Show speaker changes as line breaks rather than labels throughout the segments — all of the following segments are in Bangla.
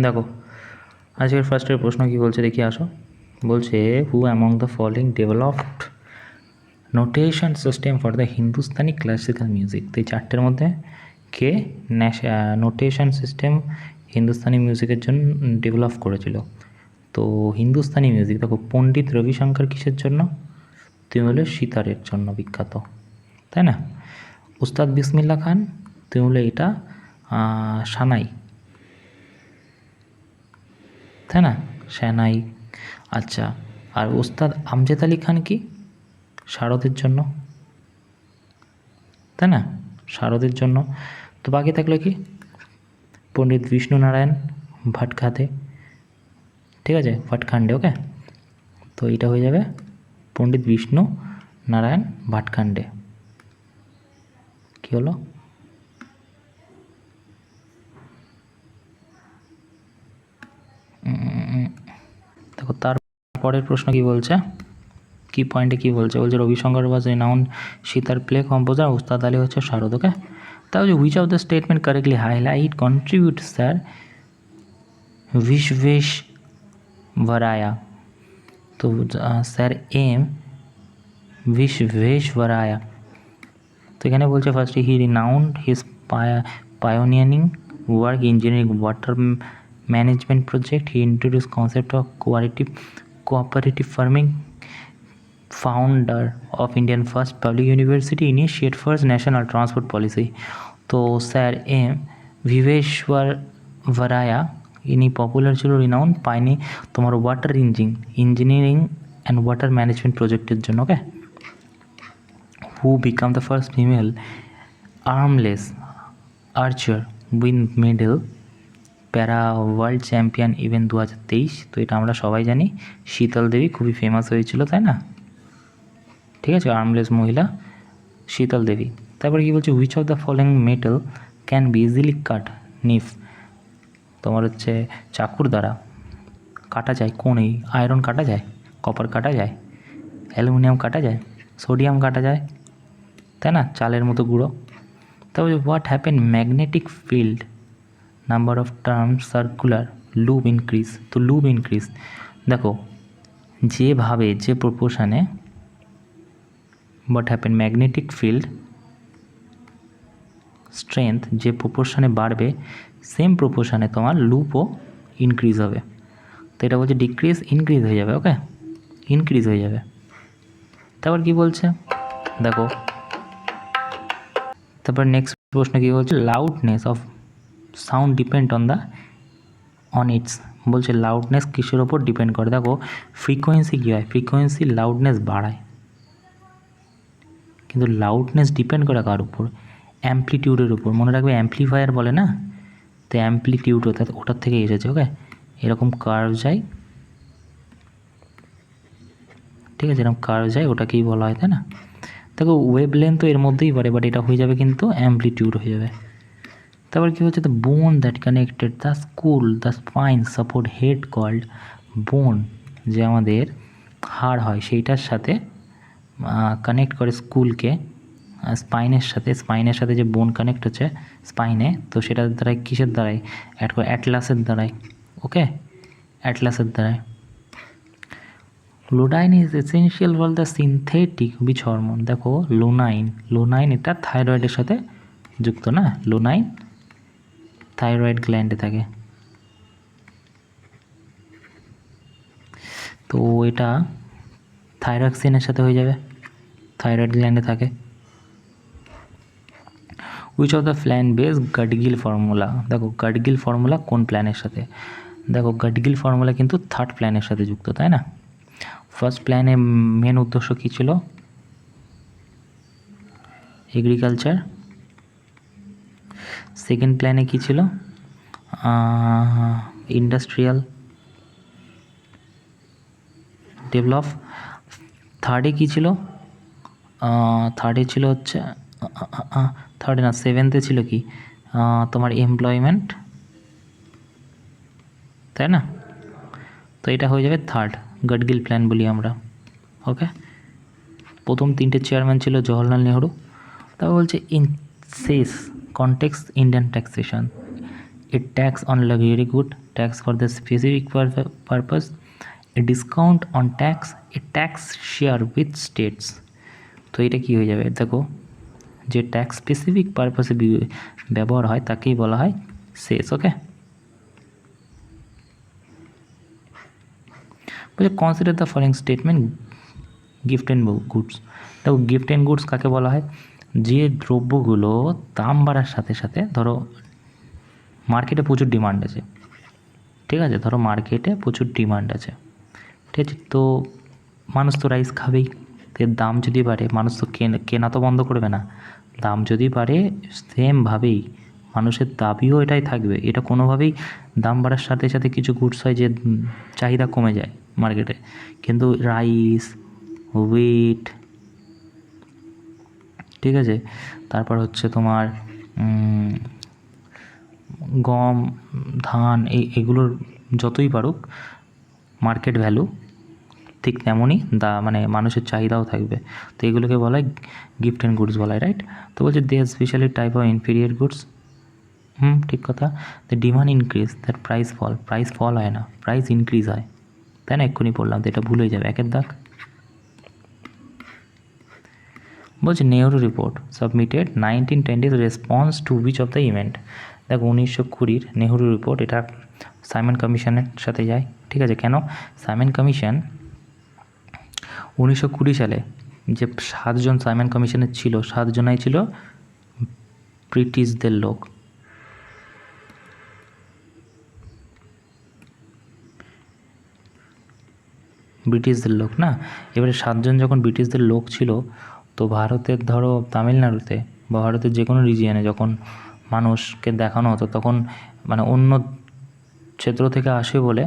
দেখো আজকের ফার্স্টের প্রশ্ন কী বলছে দেখি আসো। বলছে হু among the following developed notation system for the Hindustani classical music. তো এই চারটের মধ্যে কে নোটেশন সিস্টেম হিন্দুস্তানি মিউজিকের জন্য ডেভেলপ করেছিল? তো হিন্দুস্তানি মিউজিক দেখো, পণ্ডিত রবিশঙ্কর কিসের জন্য? তিনি হলো সিতারের জন্য বিখ্যাত, তাই না? উস্তাদ বিসমিল্লা খান তিনি হলো এটা সানাই, তাই না? সানাই। আচ্ছা, আর উস্তাদ আমজাদ আলী খান কি? শারদের জন্য, তাই না? শারদের জন্য। তো বাকি থাকলো কি? পণ্ডিত বিষ্ণু নারায়ণ ভাটখাতে, ঠিক আছে, ভাটখান্ডে। ওকে, তো এটা হয়ে যাবে পণ্ডিত বিষ্ণু নারায়ণ ভাটখান্ডে। কি হলো? দেখো তারপরের প্রশ্ন কি বলছে, কি পয়েন্টে কি বলছে? বলছে Ravi Shankar was renowned sitar play composer, Ustad Ali হচ্ছে শারদ। ওকে, তা হচ্ছে which of the statement correctly highlight contribute sir Visvesvaraya. तो স্যার এম विश्वेश्वराया। তো এখানে বলছে ফার্স্টে he renowned his pioneering work engineering water management project. He introduce concept of cooperative farming, founder of Indian first public university, initiate first national transport policy। তো স্যার এম ভিভেশ্বরায়া ইনি পপুলার ছিল রিনাউন্ড পাইনি তোমার water engineering and water management প্রজেক্টের জন্য। Okay, who became the first female armless archer win medal para world champion event 2023। তো এটা আমরা সবাই জানি, শীতল দেবী খুবই ফেমাস হয়েছিল, তাই না? ঠিক আছে, আর্মলেস মহিলা শীতল দেবী। তারপরে কি বলছে? Which of the following metal can be easily cut knife, তোমার হচ্ছে চাকুর দ্বারা কাটা যায়। কোন? এই আয়রন কাটা যায়, কপার কাটা যায়, অ্যালুমিনিয়াম কাটা যায়, সোডিয়াম কাটা যায়, তাই না? চালের মতো গুঁড়ো। তারপরে what happen magnetic field number of term circular loop increase. তো লুপ ইনক্রিজ দেখো, যেভাবে যে প্রপোর্শানে what happen magnetic field strength যে প্রপোর্শনে বাড়বে, সেম প্রপোর্শনে তোমার লুপও ইনক্রিজ হবে। তো এটা বলছে ডিক্রিজ ইনক্রিজ হয়ে যাবে। ওকে, ইনক্রিজ হয়ে যাবে। তারপর কি বলছে দেখো, তারপর নেক্সট প্রশ্ন কি বলছে? Loudness of sound depend on it's. বলছে লাউডনেস কিসের ওপর ডিপেন্ড করে? দেখো ফ্রিকোয়েন্সি কী হয়? ফ্রিকোয়েন্সি লাউডনেস বাড়ায়, কিন্তু লাউডনেস ডিপেন্ড করে কার উপর? অ্যাম্পলিটিউডের উপর। মনে রাখবে অ্যাম্পলিফায়ার বলে না, তো অ্যাম্পলিটিউড ওটার থেকে এসেছে। ওকে, এরকম কার্ভ যায়, ঠিক আছে, এরকম কার্ভ যায়, ওটাকেই বলা হয়, তাই না? দেখো ওয়েভ লেন্থ তো এর মধ্যেই পারে, বাট এটা হয়ে যাবে কিন্তু অ্যাম্পলিটিউড হয়ে যাবে। তারপর কী হচ্ছে? The bone that connected the skull the spine support head called bone, যে আমাদের হাড় হয় সেইটার সাথে কানেক্ট করে স্কুলকে স্পাইনের সাথে যে বোন কানেক্ট হচ্ছে স্পাইনে, তো সেটার দ্বারাই কিসের দ্বারাই অ্যাড করে? অ্যাটলাসের দ্বারাই। ওকে, অ্যাটলাসের দ্বারাই। লুনাইন is essential for the synthetic which hormone? দেখো লুনাইন এটা থাইরয়েডের সাথে যুক্ত না, লুনাইন থাইরয়েড গ্ল্যান্ডে থাকে। তো এটা থাইরক্সিনের সাথে হয়ে যাবে, থাইরয়েড গ্ল্যান্ডে থাকে। Which of the plan base Gadgil formula? দেখো গাডগিল ফর্মুলা কোন প্ল্যানের সাথে? দেখো গাডগিল ফর্মুলা কিন্তু থার্ড প্ল্যানের সাথে যুক্ত, তাই না? ফার্স্ট প্ল্যানের মেন উদ্দেশ্য কী ছিল? এগ্রিকালচার। সেকেন্ড প্ল্যানে কী ছিল? Industrial develop. থার্ডে কী ছিল? থার্ডে ছিল হচ্ছে থার্ডে না, সেভেন্থে ছিল কি তোমার এমপ্লয়মেন্ট, তাই না? তো এটা হয়ে যাবে থার্ড, গাডগিল প্ল্যান বলি আমরা। ওকে, প্রথম তিনটে চেয়ারম্যান ছিল জওহরলাল নেহরু। তারপর বলছে in cess context Indian taxation, a tax on luxury good, tax for the specific purpose, a discount on tax, a tax share with states. তো এটা কি হয়ে যাবে দেখো, যে ট্যাক্স স্পেসিফিক পারপাসে ব্যবহার হয় তাকেই বলা হয় সেস। ওকে, বলছে consider the following statement gift and goods. দেখো গিফট অ্যান্ড গুডস কাকে বলা হয়, যে দ্রব্যগুলো দাম বাড়ার সাথে সাথে, ধরো মার্কেটে প্রচুর ডিমান্ড আছে, ঠিক আছে, ধরো মার্কেটে প্রচুর ডিমান্ড আছে, ঠিক আছে, তো মানুষ তো রাইস খাবেই, এর দাম যদি বাড়ে মানুষ তো কেনা তো বন্ধ করবে না, দাম যদি বাড়ে সেমভাবেই মানুষের দাবিও এটাই থাকবে। এটা কোনোভাবেই দাম বাড়ার সাথে সাথে কিছু গুডস হয় যে চাহিদা কমে যায় মার্কেটে, কিন্তু রাইস, হুইট, ঠিক আছে, তারপর হচ্ছে তোমার গম, ধান, এগুলোর যতই বাড়ুক মার্কেট ভ্যালু ঠিক তেমনই মানে মানুষের চাহিদাও থাকবে। তো এগুলোকে বলা হয় গিফট অ্যান্ড গুডস বলা হয়, রাইট। তো বলছে they are specially type of inferior goods, ঠিক কথা। The demand increase that price fall হয় না, প্রাইস ইনক্রিজ হয়, তাই না, এক্ষুনি পড়লাম তো এটা ভুল হয়ে যাবে, একের দাগ। বলছে Nehru report submitted 1920 response to which of the event. দেখো 1920 নেহরু রিপোর্ট, এটা সাইমন কমিশনের সাথে যায়, ঠিক আছে। কেন সাইমন কমিশন 1920 সালে যে 7 জন সাইমন কমিশনের ছিল, 7 জনাই ছিল ব্রিটিশদের লোক, ব্রিটিশদের লোক না। এবারে 7 জন যখন ব্রিটিশদের লোক ছিল, তো ভারতের ধরো তামিলনাড়ুতে বা ভারতের যে কোনো রিজিয়নে যখন মানুষকে দেখানো হতো, তখন মানে অন্য ক্ষেত্র থেকে আসে বলে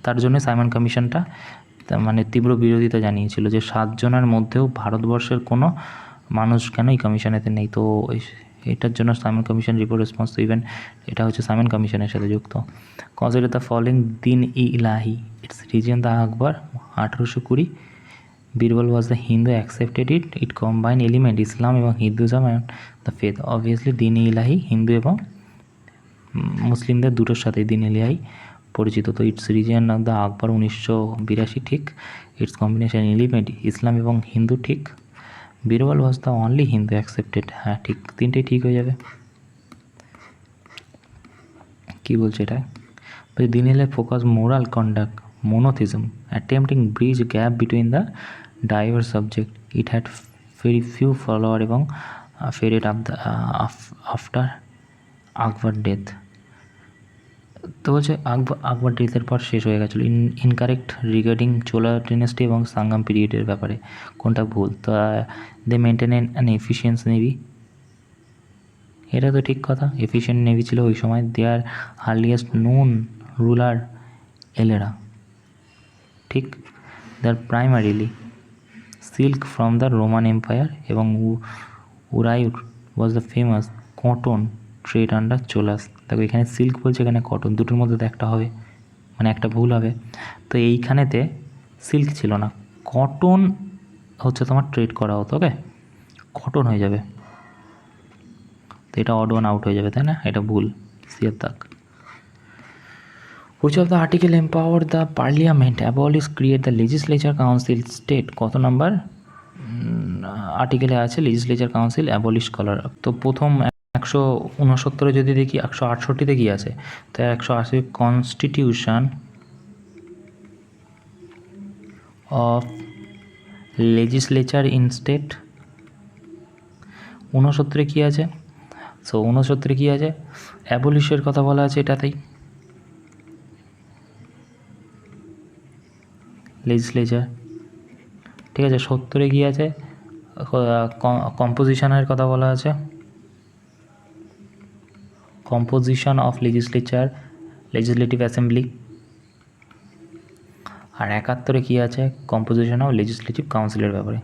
তার জন্য সাইমন কমিশনটা মানে তীব্র বিরোধিতা জানিয়েছিল যে 7 জনের মধ্যেও ভারতবর্ষের কোনো মানুষ কেন এই কমিশনেতে নেই। তো এটার জন্য Simon commission report response to event, এটা হচ্ছে সাইমন কমিশনের সাথে যুক্ত। Consider the following Din-i-Ilahi, it's region the Akbar 1820। Birbal was the Hindu accepted it combine element Islam এবং Hinduism and the faith. Obviously Din-i-Ilahi Hindu এবং মুসলিমদের দুটোর সাথেই দিন-ই-ইলাহি পরিচিত। তো it's region of the Akbar 1982, ঠিক। ইটস কম্বিনেশন এলিমেন্ট ইসলাম এবং হিন্দু, ঠিক। Birbal was the only Hindu accepted, হ্যাঁ ঠিক, তিনটেই ঠিক হয়ে যাবে। কী বলছে এটা, Din-i-Ilahi focus moral conduct monotheism, attempting bridge gap between the diverse subject. It had very few follower এবং faded after আকবর ডেথ। তো বলছে আকবর ডেথের পর শেষ হয়ে গেছিলো। ইনকারেক্ট রিগার্ডিং চোলা ডিনেস্টি এবং সাঙ্গাম পিরিয়ডের ব্যাপারে, কোনটা ভুল? তো they maintain an efficient navy, এটা তো ঠিক কথা, এফিসিয়েন্ট নেভি ছিল ওই সময়। Their earliest known ruler Elara, ঠিক। Their primarily silk from the Roman empire এবং Uraiyur was the famous cotton trade under Cholas. দেখো এখানে সিল্ক বলছে, এখানে কটন, দুটোর মধ্যে তো একটা হবে, মানে একটা ভুল হবে। তো এইখানেতে সিল্ক ছিল না, কটন হচ্ছে তোমার ট্রেড করা হতো, ওকে, কটন হয়ে যাবে, তো এটা অড ওয়ান আউট হয়ে যাবে, তাই না, এটা ভুল, সিয়ের দাগ। Which of the article empower the parliament, abolish, create the legislature council, state? কত নাম্বার আর্টিকেলে আছে লেজিসলেচার কাউন্সিল অ্যাবলিশ করার? তো প্রথম 169 যদি দেখি, 168 কি আছে, তাই 180 constitution of legislature in state. 69 কী আছে? সো 69 কী আছে? অ্যাবলিশের কথা বলা আছে এটাতেই, লেজিসলেচার, ঠিক আছে। 70 কী আছে? কম্পোজিশনের কথা বলা আছে, composition of legislature, legislative assembly. আর 71 কী আছে? কম্পোজিশন অফ লেজিসলেটিভ কাউন্সিলের ব্যাপারে।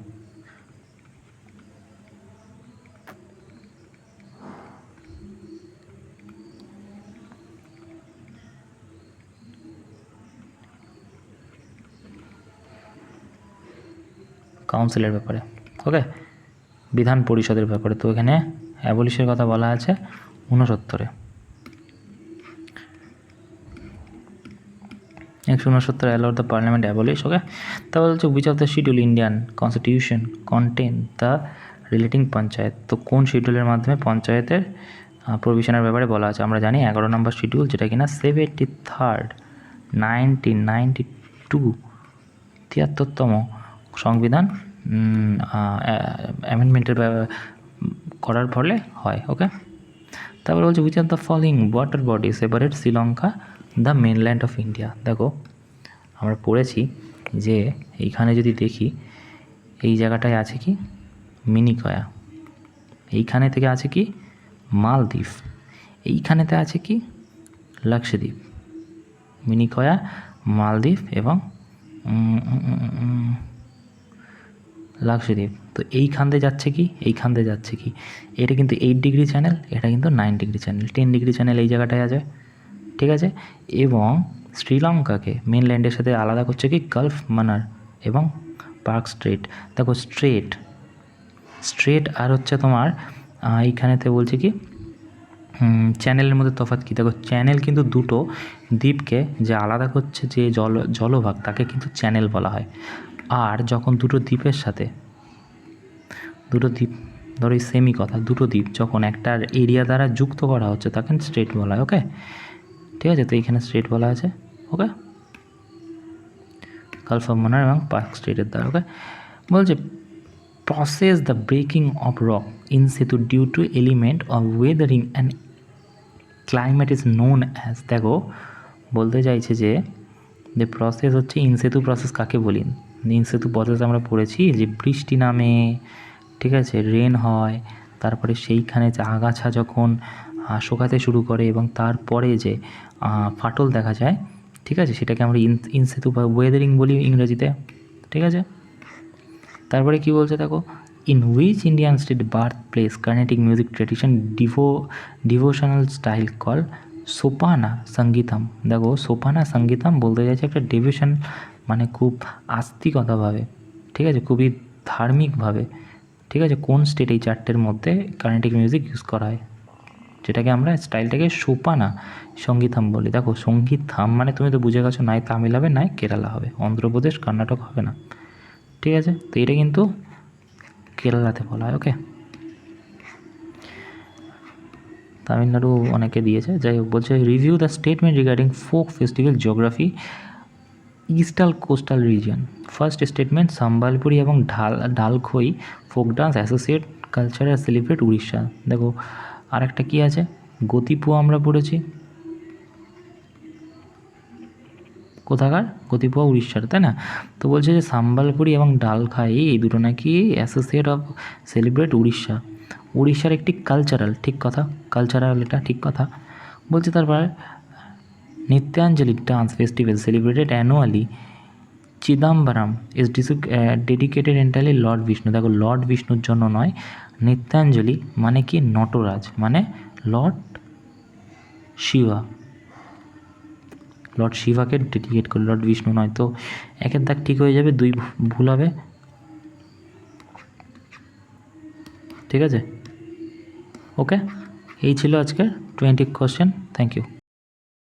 কাউন্সিলের ব্যাপারে, ওকে, বিধান পরিষদের ব্যাপারে। তো এখানে অ্যাবলিশের কথা বলা আছে 69-এ। 169 অ্যালাউ দ্য পার্লামেন্ট অ্যাবলিশ, ওকে। তারপর হচ্ছে which of the schedule Indian constitution contain the relating panchayat, তো কোন শিডিউলের মাধ্যমে পঞ্চায়েতের প্রভিশনের ব্যাপারে বলা আছে? আমরা জানি 11 নম্বর শিডিউল, যেটা কিনা 73rd 1992 73তম সংবিধান অ্যামেন্ডমেন্টের করার ফলে হয়, ওকে। তারপর বলছে which of the following water body separate Sri Lanka the mainland of India. দেখো আমরা পড়েছি যে এইখানে যদি দেখি এই জায়গাটায় আছে কি মিনিকয়া, এইখানে থেকে আছে কি মালদ্বীপ, এইখানেতে আছে কি লাক্ষদ্বীপ, মিনিকয়া, মালদ্বীপ এবং লাক্ষদ্বীপ। তো এইখান দিয়ে যাচ্ছে কি, এইখান দিয়ে যাচ্ছে কি, এটা কিন্তু 8 ডিগ্রি চ্যানেল, এটা কিন্তু 9 ডিগ্রি চ্যানেল, 10 ডিগ্রি চ্যানেল এই জায়গাটায় আছে, ঠিক আছে। এবং শ্রীলঙ্কাকে মেনল্যান্ডের সাথে আলাদা করছে কি গালফ মানার এবং পার্ক স্ট্রেট। দেখো স্ট্রেট আর হচ্ছে তোমার এইখানেতে বলছে কি চ্যানেলের মধ্যে তফাৎ কী? দেখো চ্যানেল কিন্তু দুটো দ্বীপকে যে আলাদা করছে, যে জলভাগ তাকে কিন্তু চ্যানেল বলা হয়। আর যখন দুটো দ্বীপের সাথে দুটো দ্বীপ, ধরো এই সেমই কথা, দুটো দ্বীপ যখন একটা এরিয়া দ্বারা যুক্ত করা হচ্ছে তাকে স্ট্রেট বলা হয়, ওকে। ঠিক আছে, তো এইখানে স্ট্রেট বলা আছে, ওকে, গালফ অফ মান্নার এবং পার্ক স্ট্রেটের দ্বারা, ওকে। বলছে process the breaking of rock in situ due to element of weathering and climate is known as. দেখো বলতে চাইছে যে প্রসেস হচ্ছে ইনসেতু প্রসেস কাকে বলি? ইনসেতু প্রসেস আমরা পড়েছি যে বৃষ্টি নামে, ঠিক আছে, রেন হয়, তারপরে সেইখানে যে আগাছা যখন শুকাতে শুরু করে এবং তারপরে যে ফাটল দেখা যায়, ঠিক আছে, সেটাকে আমরা ইনসেতু বা ওয়েদারিং বলি ইংরেজিতে, ঠিক আছে। তারপরে কি বলছে দেখো, in which Indian state birth place Carnatic music tradition devotional style call Sopana Sangeetham. দেখো সোপানা সঙ্গীতম বলতে চাইছে একটা ডিভোশন, মানে খুব আস্তিকতাভাবে, ঠিক আছে, খুবই ধার্মিকভাবে, ঠিক আছে, কোন স্টেট এই চারটের মধ্যে কার্নেটিক মিউজিক ইউজ করা হয়, যেটাকে আমরা স্টাইলটাকে সোপানা সঙ্গীতম বলি। দেখো সঙ্গীতম মানে তুমি তো বুঝে গেছো, নাই তামিল হবে নাই কেরালা হবে, অন্ধ্রপ্রদেশ কর্ণাটক হবে না, ঠিক আছে। তো এটা কিন্তু কেরালাতে বলা হয়, ওকে। তামিলনাড়ু অনেকে দিয়েছে, যাই হোক। বলছে review the statement regarding folk festival geography eastern coastal region. First statement, Sambalpuri এবং Dalkhai folk dance associate cultural celebrate Orissa. দেখো আরেকটা কী আছে, গতিপুয়া আমরা পড়েছি, কোথাকার? গতিপুয়া উড়িষ্যার, তাই না? তো বলছে যে সম্বলপুরি এবং ডালখাই এই দুটো নাকি অ্যাসোসিয়েট অফ সেলিব্রেট উড়িষ্যা, উড়িষ্যার একটি কালচারাল, ঠিক কথা, কালচারাল, এটা ঠিক কথা। বলছে তারপর Nrityanjali dance festival celebrated annually Chidambaram is dedicated entirely lord Vishnu. দেখো লর্ড বিষ্ণুর জন্য নয়, নৃত্যাঞ্জলি মানে কি নটরাজ, মানে লর্ড শিবা, লর্ড শিবাকে ডেডিকেট করে, লর্ড বিষ্ণু নয়। তো একের দাগ ঠিক হয়ে যাবে, দুই ভুল হবে, ঠিক আছে, ওকে। এই ছিল আজকের 20 কোশ্চেন। Thank you.